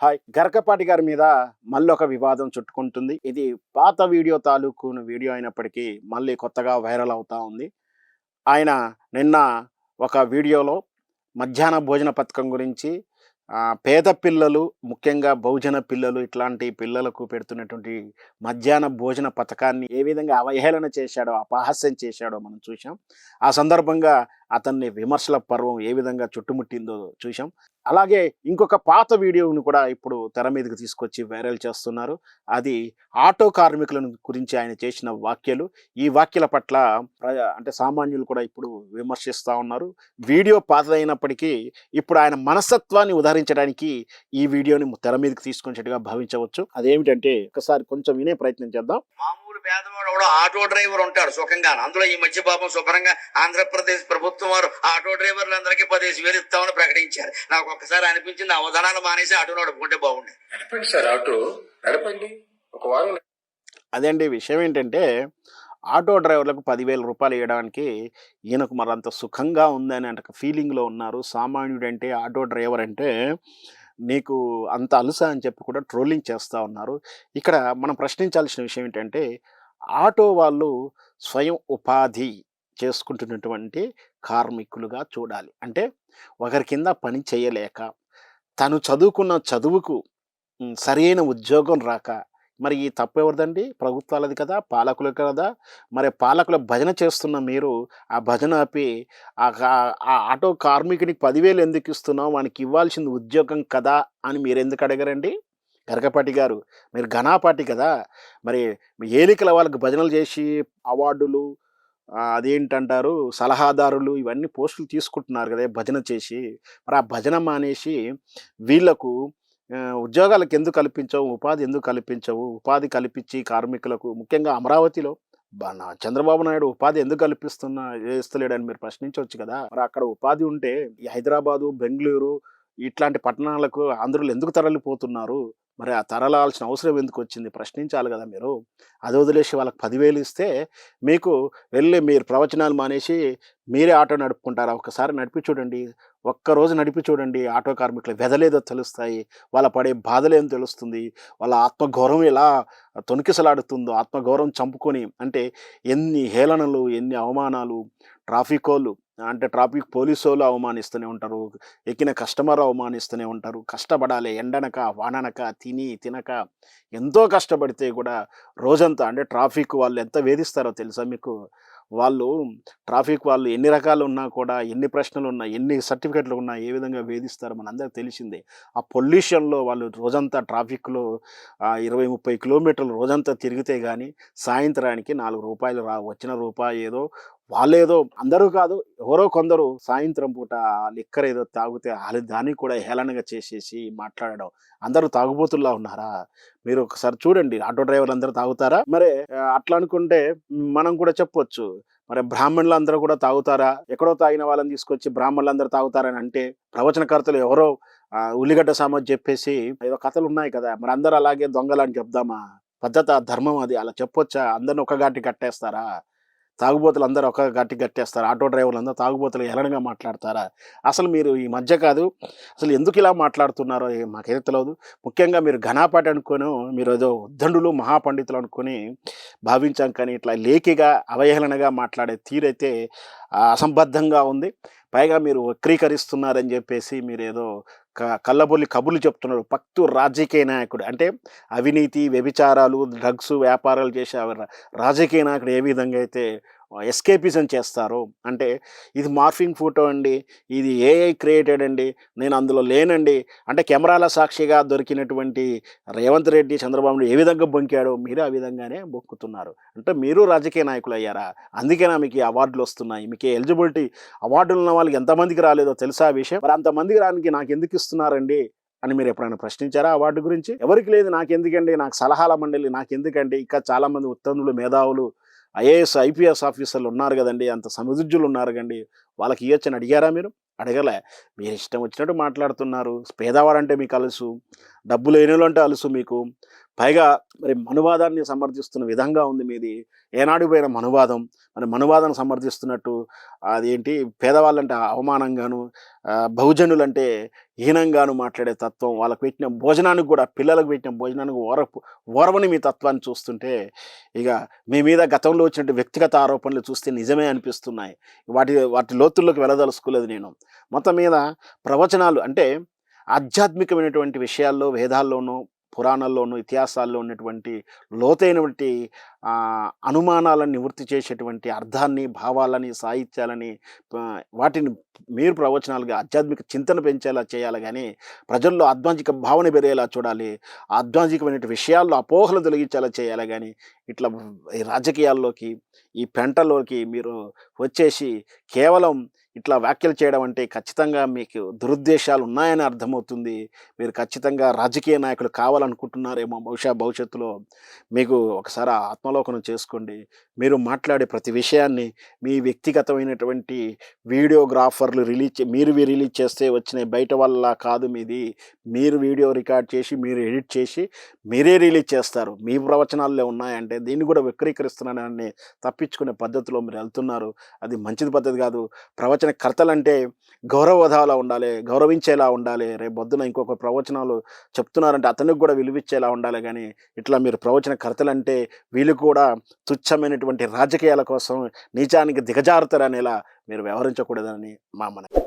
Hi Garakapati గారి మీద మళ్ళీ ఒక వివాదం చుట్టుకుంటుంది. ఇది పాత వీడియో తాలూకు వీడియో అయినప్పటికీ మళ్ళీ కొత్తగా వైరల్ అవుతా ఉంది. ఆయన నిన్న ఒక వీడియోలో మధ్యాహ్న భోజన పథకం గురించి పేద పిల్లలు, ముఖ్యంగా బహుజన పిల్లలు ఇట్లాంటి పిల్లలకు పెడుతున్నటువంటి మధ్యాహ్న భోజన పథకాన్ని ఏ విధంగా అవహేళన చేశాడో, అపహాస్యం చేశాడో మనం చూసాం. ఆ సందర్భంగా అతన్ని విమర్శల పర్వం ఏ విధంగా చుట్టుముట్టిందో చూసాం. అలాగే ఇంకొక పాత వీడియోను కూడా ఇప్పుడు తెర మీదకి తీసుకొచ్చి వైరల్ చేస్తున్నారు. అది ఆటో కార్మికులను గురించి ఆయన చేసిన వ్యాఖ్యలు. ఈ వ్యాఖ్యల పట్ల అంటే సామాన్యులు కూడా ఇప్పుడు విమర్శిస్తూ ఉన్నారు. వీడియో పాతదైనప్పటికీ ఇప్పుడు ఆయన మనస్తత్వాన్ని ఉదహరించడానికి ఈ వీడియోని తెర మీదకి తీసుకొచ్చేట్టుగా భావించవచ్చు. అదేమిటంటే ఒకసారి కొంచెం వినే ప్రయత్నం చేద్దాం. మామూలు పేదవాడు కూడా ఆటో డ్రైవర్ ఉంటాడు సుఖంగా. అందులో ఈ మధ్య పాపం శుభ్రంగా ఆంధ్రప్రదేశ్ ప్రభుత్వం వారు ఆటో డ్రైవర్లందరికీ 15,000 ఇస్తామని ప్రకటించారు. నాకు ఒక్కసారి అనిపించింది అవధానాలు మానేసి ఆటో నడుపుకుంటే బాగుండే. నడపండి సార్, ఆటో నడపండి ఒక వారం. అదేంటి విషయం ఏంటంటే ఆటో డ్రైవర్లకు 10,000 రూపాయలు ఇవ్వడానికి ఈయనకు మరంత సుఖంగా ఉందని అంటే ఫీలింగ్లో ఉన్నారు. సామాన్యుడంటే ఆటో డ్రైవర్ అంటే నీకు అంత అలుసా అని చెప్పి కూడా ట్రోలింగ్ చేస్తూ ఉన్నారు. ఇక్కడ మనం ప్రశ్నించాల్సిన విషయం ఏంటంటే ఆటో వాళ్ళు స్వయం ఉపాధి చేసుకుంటున్నటువంటి కార్మికులుగా చూడాలి. అంటే ఒకరి కింద పని చేయలేక తను చదువుకున్న చదువుకు సరైన ఉద్యోగం రాక మరి ఈ తప్పు ఎవరిదండి? ప్రభుత్వాలది కదా, పాలకులు కదా. మరి పాలకుల భజన చేస్తున్న మీరు ఆ భజన ఆపి ఆ ఆటో కార్మికునికి 10,000 ఎందుకు ఇస్తున్నావు, వానికి ఇవ్వాల్సింది ఉద్యోగం కదా అని మీరు ఎందుకు అడగరండి? గరకపాటి గారు, మీరు ఘనాపాటి కదా. మరి ఏలికల వాళ్ళకి భజనలు చేసి అవార్డులు అదేంటంటారు సలహాదారులు ఇవన్నీ పోస్టులు తీసుకుంటున్నారు కదా భజన చేసి. మరి ఆ భజన మానేసి వీళ్లకు ఉద్యోగాలకు ఎందుకు కల్పించవు, ఉపాధి ఎందుకు కల్పించవు? ఉపాధి కల్పించి కార్మికులకు ముఖ్యంగా అమరావతిలో చంద్రబాబు నాయుడు ఉపాధి ఎందుకు చేస్తలేడని మీరు ప్రశ్నించవచ్చు కదా. మరి అక్కడ ఉపాధి ఉంటే ఈ హైదరాబాదు, బెంగళూరు ఇట్లాంటి పట్టణాలకు ఆంధ్రులు ఎందుకు తరలిపోతున్నారు? మరి ఆ తరలాల్సిన అవసరం ఎందుకు వచ్చింది? ప్రశ్నించాలి కదా మీరు. అది వదిలేసి వాళ్ళకి 10,000 ఇస్తే మీకు వెళ్ళి మీరు ప్రవచనాలు మానేసి మీరే ఆటో నడుపుకుంటారా? ఒక్కసారి నడిపి చూడండి, ఒక్కరోజు నడిపి చూడండి. ఆటో కార్మికుల వెదలేదో తెలుస్తాయి, వాళ్ళ పడే బాధలేదో తెలుస్తుంది, వాళ్ళ ఆత్మగౌరవం ఎలా తొణికిసలాడుతుందో, ఆత్మగౌరవం చంపుకొని అంటే ఎన్ని హేళనలు, ఎన్ని అవమానాలు. ట్రాఫిక్ వాళ్ళు అంటే ట్రాఫిక్ పోలీసు వాళ్ళు అవమానిస్తూనే ఉంటారు, ఎక్కిన కస్టమర్ అవమానిస్తూనే ఉంటారు. కష్టపడాలి, ఎండనక వాననక తినక ఎంతో కష్టపడితే కూడా రోజంతా అంటే ట్రాఫిక్ వాళ్ళు ఎంత వేధిస్తారో తెలుసా మీకు? ట్రాఫిక్ వాళ్ళు ఎన్ని రకాలు ఉన్నా కూడా, ఎన్ని ప్రశ్నలు ఉన్నా, ఎన్ని సర్టిఫికెట్లు ఉన్నా ఏ విధంగా వేధిస్తారో మనందరికీ తెలిసిందే. ఆ పొల్యూషన్లో వాళ్ళు రోజంతా ట్రాఫిక్లో 20-30 కిలోమీటర్లు రోజంతా తిరిగితే కానీ సాయంత్రానికి 4 రూపాయలు వచ్చిన రూపాయి ఏదో వాళ్ళేదో అందరూ కాదు ఎవరో కొందరు సాయంత్రం పూట లిక్కర్ ఏదో తాగితే దాన్ని కూడా హేళనగా చేసేసి మాట్లాడడం. అందరూ తాగుబోతుల్లా ఉన్నారా? మీరు ఒకసారి చూడండి, ఆటో డ్రైవర్లు అందరూ తాగుతారా? మరి అట్లా అనుకుంటే మనం కూడా చెప్పొచ్చు, మరి బ్రాహ్మణులు అందరూ కూడా తాగుతారా? ఎక్కడో తాగిన వాళ్ళని తీసుకొచ్చి బ్రాహ్మణులు అందరూ తాగుతారని అంటే ప్రవచనకర్తలు ఎవరో ఉల్లిగడ్డ సామర్థ్యం చెప్పేసి ఏదో కథలు ఉన్నాయి కదా. మరి అందరూ అలాగే దొంగలని చెప్దామా? పద్ధత ధర్మం అది అలా చెప్పొచ్చా? అందరిని ఒక ఘాటి కట్టేస్తారా? తాగుబోతులు అందరూ ఒక గట్టి కట్టేస్తారు, ఆటో డ్రైవర్లు అందరూ తాగుబోతులు హేళనగా మాట్లాడతారా? అసలు మీరు ఈ మధ్య కాదు అసలు ఎందుకు ఇలా మాట్లాడుతున్నారో మాకైతే తెలియదు. ముఖ్యంగా మీరు ఘనాపాటి అనుకొని మీరు ఏదో ఉద్దండులు మహాపండితులు అనుకొని భావించాం, కానీ ఇట్లా లేఖిగా అవహేళనగా మాట్లాడే తీరైతే అసంబద్ధంగా ఉంది. పైగా మీరు వక్రీకరిస్తున్నారని చెప్పేసి మీరు ఏదో కళ్ళబొల్లి కబుర్లు చెప్తున్నారు. పక్తు రాజకీయ నాయకుడు అంటే అవినీతి, వ్యభిచారాలు, డ్రగ్స్ వ్యాపారాలు చేసే రాజకీయ నాయకుడు ఏ విధంగా అయితే ఎస్కేపిజం చేస్తారు అంటే ఇది మార్ఫింగ్ ఫోటో అండి, ఇది ఏఐ క్రియేటెడ్ అండి, నేను అందులో లేనండి అంటే కెమెరాల సాక్షిగా దొరికినటువంటి రేవంత్ రెడ్డి చంద్రబాబు ఏ విధంగా బొంకాడో మీరు ఆ విధంగానే బొక్కుతున్నారు. అంటే మీరు రాజకీయ నాయకులు అయ్యారా? అందుకేనా మీకు అవార్డులు వస్తున్నాయి? మీకు ఎలిజిబిలిటీ అవార్డులు ఉన్న వాళ్ళకి ఎంతమందికి రాలేదో తెలుసా ఆ విషయం? మరి అంతమందికి రానికి నాకు ఎందుకు ఇస్తున్నారండి అని మీరు ఎప్పుడైనా ప్రశ్నించారా? అవార్డు గురించి ఎవరికి లేదు, నాకెందుకండి, నాకు సలహాల మండలి నాకెందుకండి, ఇంకా చాలామంది ఉత్తములు మేధావులు ఐఏఎస్ ఐపీఎస్ ఆఫీసర్లు ఉన్నారు కదండి, అంత సమృద్ధులు ఉన్నారు కండి, వాళ్ళకి ఇవ్వచ్చని అడిగారా మీరు? అడగలే. మీరు ఇష్టం వచ్చినట్టు మాట్లాడుతున్నారు. పేదవాడంటే మీకు అలుసు, డబ్బు లేనోళ్ళు అంటే అలుసు మీకు. పైగా మరి మనువాదాన్ని సమర్థిస్తున్న విధంగా ఉంది మీది. ఏనాడు పోయిన మనువాదం. మరి మనువాదాన్ని సమర్థిస్తున్నట్టు అదేంటి పేదవాళ్ళంటే అవమానంగాను, బహుజనులంటే హీనంగాను మాట్లాడే తత్వం, వాళ్ళకి పెట్టిన భోజనానికి కూడా పిల్లలకు పెట్టిన భోజనానికి ఓరవని మీ తత్వాన్ని చూస్తుంటే, ఇక మీ మీద గతంలో వచ్చినట్టు వ్యక్తిగత ఆరోపణలు చూస్తే నిజమే అనిపిస్తున్నాయి. వాటి లోతుల్లోకి వెళ్ళదలుచుకోలేదు నేను. మొత్తం మీద ప్రవచనాలు అంటే ఆధ్యాత్మికమైనటువంటి విషయాల్లో వేదాల్లోనూ, పురాణాల్లోనూ, ఇతిహాసాల్లో ఉన్నటువంటి లోతైనటువంటి అనుమానాలను నివృత్తి చేసేటువంటి అర్థాన్ని, భావాలని, సాహిత్యాలని వాటిని మీరు ప్రవచనాలుగా ఆధ్యాత్మిక చింతన పెంచేలా చేయాలి గానీ, ప్రజల్లో ఆధ్యాత్మిక భావన పెరిగేలా చూడాలి. ఆధ్యాత్మికమైన విషయాల్లో అపోహలు తొలగించేలా చేయాలి గానీ, ఇట్లా ఈ రాజకీయాల్లోకి, ఈ పెంటలోకి మీరు వచ్చేసి కేవలం ఇట్లా వ్యాఖ్యలు చేయడం అంటే ఖచ్చితంగా మీకు దురుద్దేశాలు ఉన్నాయని అర్థమవుతుంది. మీరు ఖచ్చితంగా రాజకీయ నాయకులు కావాలనుకుంటున్నారేమో భవిష్యత్తులో. మీకు ఒకసారి ఆత్మలోకనం చేసుకోండి. మీరు మాట్లాడే ప్రతి విషయాన్ని మీ వ్యక్తిగతమైనటువంటి వీడియోగ్రాఫర్లు మీరు రిలీజ్ చేస్తే వచ్చిన బయట వల్ల కాదు మీది. మీరు వీడియో రికార్డ్ చేసి, మీరు ఎడిట్ చేసి, మీరే రిలీజ్ చేస్తారు. మీ ప్రవచనాల్లో ఉన్నాయంటే దీన్ని కూడా వక్రీకరిస్తున్నానని తప్పించుకునే పద్ధతిలో మీరు వెళ్తున్నారు. అది మంచిది పద్ధతి కాదు. ప్రవచనకర్తలంటే గౌరవధాలా ఉండాలి, గౌరవించేలా ఉండాలి. రేపొద్దున ఇంకొక ప్రవచనాలు చెప్తున్నారంటే అతనికి కూడా విలువిచ్చేలా ఉండాలి గానీ, ఇట్లా మీరు ప్రవచనకర్తలంటే వీళ్ళు కూడా తుచ్చమైనటువంటి రాజకీయాల కోసం నీచానికి దిగజారుతారనేలా మీరు వ్యవహరించకూడదని మా మనవి.